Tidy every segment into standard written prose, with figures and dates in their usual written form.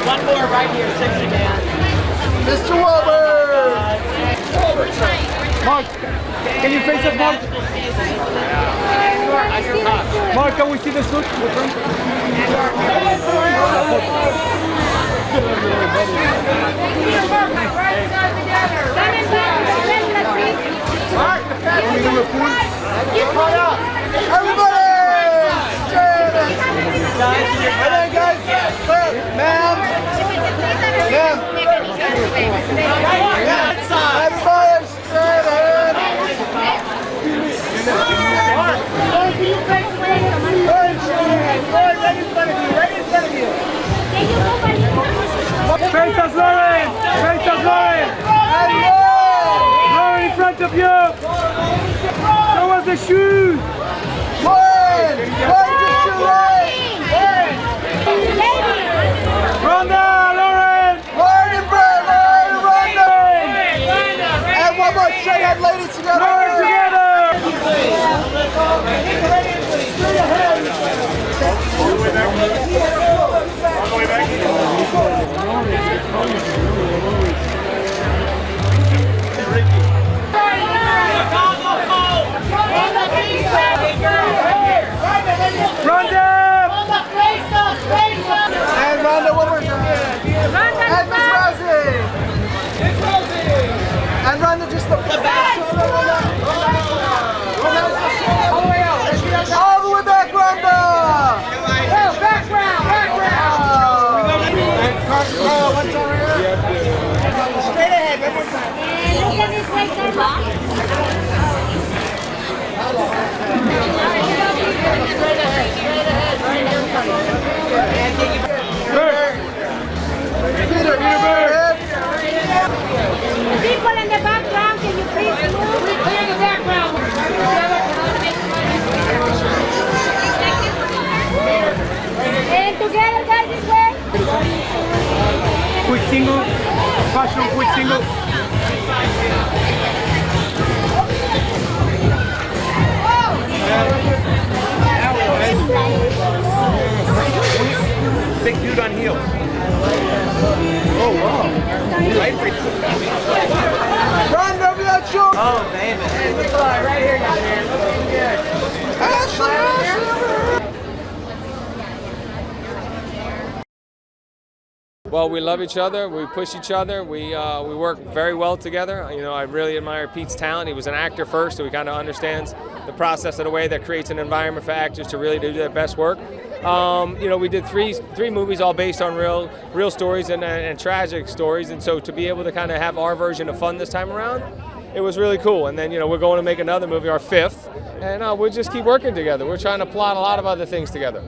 One more right here, 60 man. Mr. Wilbur! Mark, can you face us, Mark? Mark, can we see the suit? Everybody! Hey guys! Ma'am! Ma'am! Everybody straight ahead! Right in front of you! Right in front of you! Face us, Lauren! Face us, Lauren! Lauren in front of you! Show us the shoes! Lauren! Lauren, just your right! Rhonda! Lauren! Lauren and Brad! Lauren and Rhonda! And one more straight head ladies together! Lauren together! All the way back. All the way back. Rhonda! And Rhonda, one more time. And Miss Rosie! And Rhonda, just the back. All the way out. All the way back, Rhonda! Background! And Carl, one time right here. Straight ahead, one more time. Look at this way, Straight ahead. Right here in front of you. People in the background, can you please move? Clear the background. And together, guys, this way. Quick single. Fashion, quick single. Big dude on heels. Oh, wow. Run, over that shoulder. Oh, baby. Hey, look right here, guys. Looking good. Ashley. Well, we love each other. We push each other. We work very well together. You know, I really admire Pete's talent. He was an actor first, so he kind of understands the process in a way that creates an environment for actors to really do their best work. You know, we did three movies all based on real stories and tragic stories, and so to be able to kind of have our version of fun this time around, it was really cool. And then, you know, we're going to make another movie, our fifth, and we'll just keep working together. We're trying to plot a lot of other things together.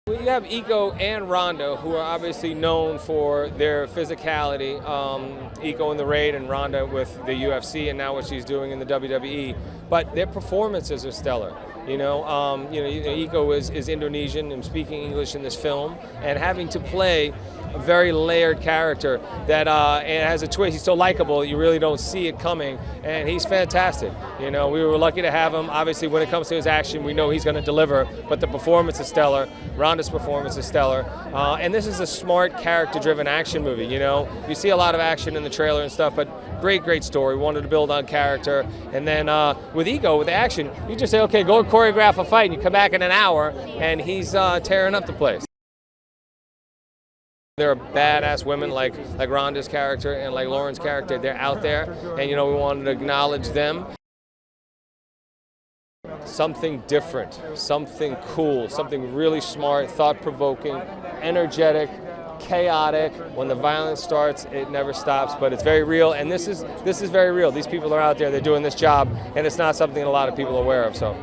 We have Iko and Rhonda, who are obviously known for their physicality. Iko in the Raid and Rhonda with the UFC, and now what she's doing in the WWE. But their performances are stellar. You know, Iko is Indonesian and speaking English in this film, and having to play a very layered character that and has a twist. He's so likable, you really don't see it coming, and he's fantastic. You know, we were lucky to have him. Obviously, when it comes to his action, we know he's going to deliver, but the performance is stellar. Rhonda's performance is stellar, and this is a smart, character-driven action movie. You know, you see a lot of action in the trailer and stuff, but great story. We wanted to build on character, and then with Iko, with action, you just say, okay, go choreograph a fight, and you come back in an hour, and he's tearing up the place. There are badass women like Rhonda's character and like Lauren's character. They're out there, and you know, we wanted to acknowledge them. Something different, something cool, something really smart, thought-provoking, energetic, chaotic. When the violence starts, it never stops, but it's very real, and this is very real. These people are out there, they're doing this job, and it's not something a lot of people are aware of. So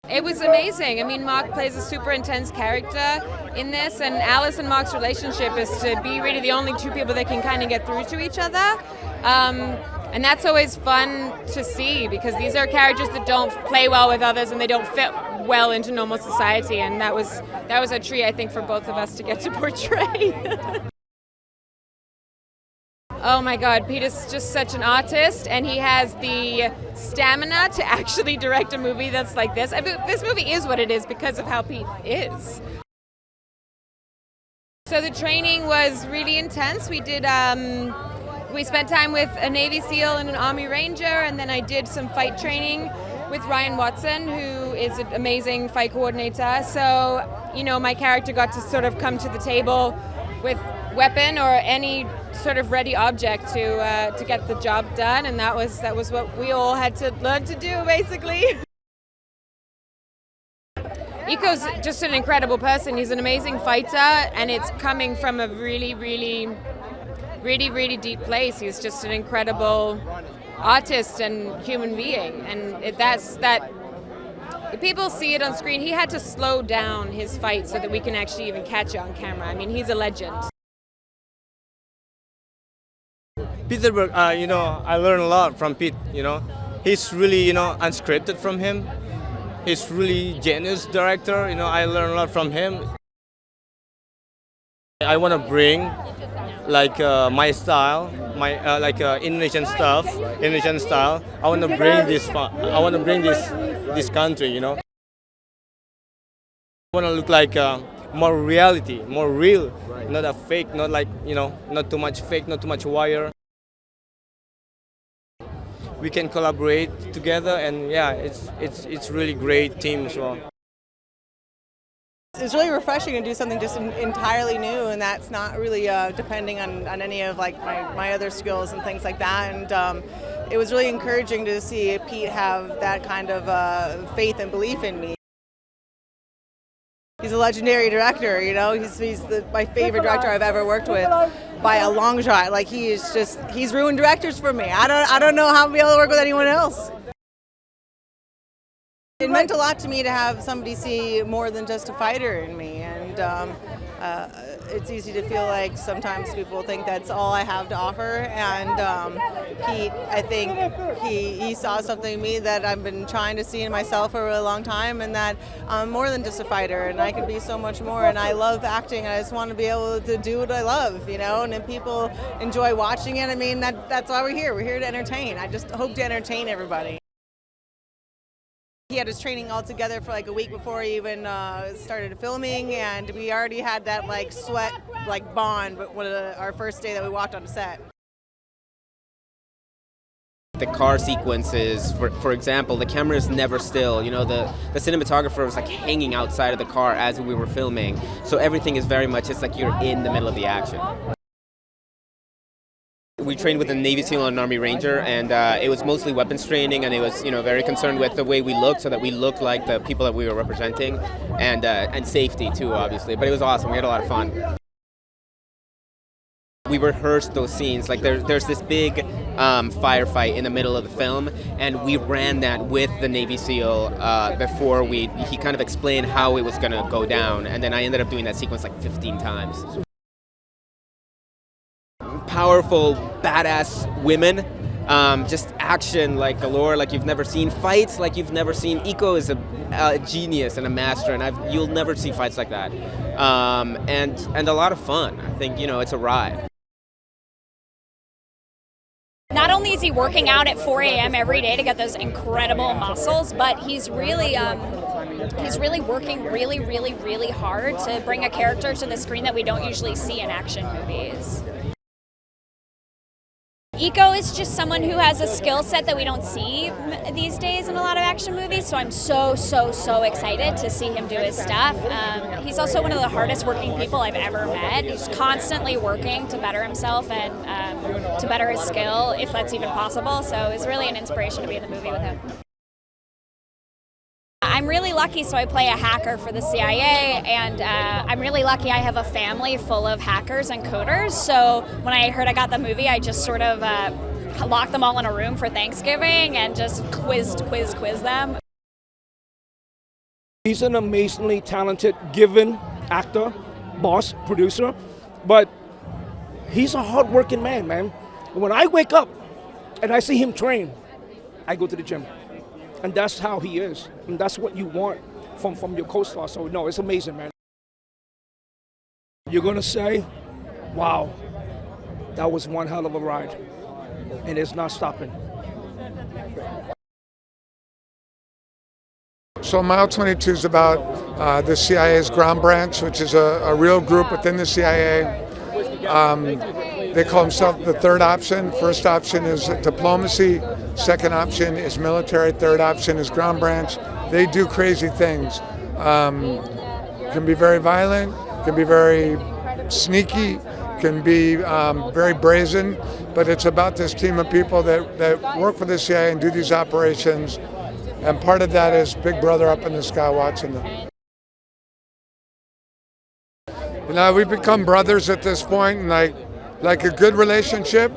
It was amazing. I mean, Mark plays a super intense character in this, and Alice and Mark's relationship is to be really the only two people that can kind of get through to each other. And that's always fun to see, because these are characters that don't play well with others and they don't fit well into normal society, and that was a treat, I think, for both of us to get to portray. Oh my God, Pete is just such an artist, and he has the stamina to actually direct a movie that's like this. I mean, this movie is what it is because of how Pete is. So the training was really intense. We spent time with a Navy SEAL and an Army Ranger, and then I did some fight training with Ryan Watson, who is an amazing fight coordinator. So, you know, my character got to sort of come to the table with weapon or any sort of ready object to get the job done, and that was what we all had to learn to do, basically. Iko's just an incredible person. He's an amazing fighter, and it's coming from a really, really, really, really deep place. He's just an incredible artist and human being, and that's that. If people see it on screen, he had to slow down his fight so that we can actually even catch it on camera. I mean, he's a legend. Peterberg, I learned a lot from Pete, He's really, unscripted from him. He's really genius director, I learned a lot from him. I want to bring my style, Indonesian style. I want to bring this country, I want to look like more reality, more real, not a fake, not not too much fake, not too much wire. We can collaborate together, and yeah, it's really great team as well. It's really refreshing to do something just entirely new, and that's not really depending on any of my other skills and things like that. And it was really encouraging to see Pete have that kind of faith and belief in me. He's a legendary director, He's my favorite director I've ever worked with by a long shot. He's ruined directors for me. I don't know how to be able to work with anyone else. It meant a lot to me to have somebody see more than just a fighter in me, and it's easy to feel like sometimes people think that's all I have to offer, and Pete, I think he saw something in me that I've been trying to see in myself for a really long time, and that I'm more than just a fighter, and I can be so much more, and I love acting, and I just want to be able to do what I love, and if people enjoy watching it, I mean, that's why we're here to entertain. I just hope to entertain everybody. He had his training all together for a week before he even started filming, and we already had that sweat bond, but our first day that we walked on set. The car sequences, for example, the camera is never still. The cinematographer was hanging outside of the car as we were filming, so everything is very much, it's like you're in the middle of the action. We trained with a Navy SEAL and an Army Ranger, and it was mostly weapons training, and it was very concerned with the way we looked, so that we looked like the people that we were representing, and safety too, obviously. But it was awesome. We had a lot of fun. We rehearsed those scenes. There's this big firefight in the middle of the film, and we ran that with the Navy SEAL before he kind of explained how it was going to go down, and then I ended up doing that sequence 15 times. Powerful, badass women, just action galore, you've never seen, fights you've never seen. Iko is a genius and a master, and you'll never see fights like that, and a lot of fun. I think it's a ride. Not only is he working out at 4 a.m. every day to get those incredible muscles, but he's really working really, really, really hard to bring a character to the screen that we don't usually see in action movies. Iko is just someone who has a skill set that we don't see these days in a lot of action movies, so I'm so excited to see him do his stuff. He's also one of the hardest working people I've ever met. He's constantly working to better himself and to better his skill, if that's even possible, so it's really an inspiration to be in the movie with him. I'm really lucky, so I play a hacker for the CIA, and I'm really lucky I have a family full of hackers and coders, so when I heard I got the movie, I just sort of locked them all in a room for Thanksgiving and just quiz them. He's an amazingly talented, given actor, boss, producer, but he's a hard-working man, man. When I wake up and I see him train, I go to the gym. And that's how he is. And that's what you want from your co-star. So, no, it's amazing, man. You're going to say, wow, that was one hell of a ride. And it's not stopping. So Mile 22 is about the CIA's ground branch, which is a real group within the CIA. They call themselves the third option. First option is diplomacy. Second option is military. Third option is ground branch. They do crazy things. Can be very violent, can be very sneaky, can be very brazen, but it's about this team of people that work for the CIA and do these operations. And part of that is Big Brother up in the sky watching them. You know, we've become brothers at this point, and like a good relationship,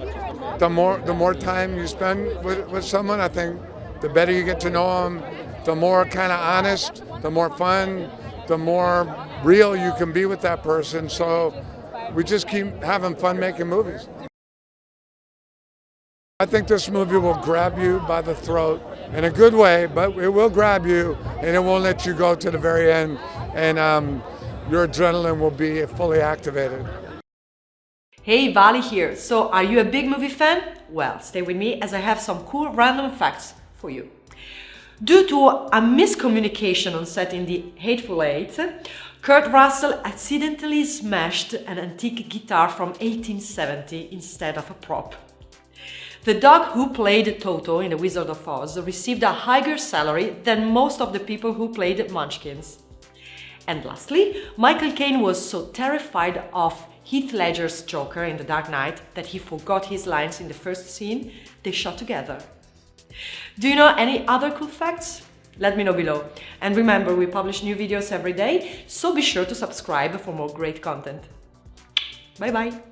the more time you spend with someone, I think the better you get to know them, the more kind of honest, the more fun, the more real you can be with that person. So we just keep having fun making movies. I think this movie will grab you by the throat in a good way, but it will grab you and it won't let you go to the very end, and your adrenaline will be fully activated. Hey, Vali here. So, are you a big movie fan? Well, stay with me as I have some cool random facts for you. Due to a miscommunication on set in The Hateful Eight, Kurt Russell accidentally smashed an antique guitar from 1870 instead of a prop. The dog who played Toto in The Wizard of Oz received a higher salary than most of the people who played Munchkins. And lastly, Michael Caine was so terrified of Heath Ledger's Joker in The Dark Knight that he forgot his lines in the first scene they shot together. Do you know any other cool facts? Let me know below. And remember, we publish new videos every day, so be sure to subscribe for more great content. Bye bye!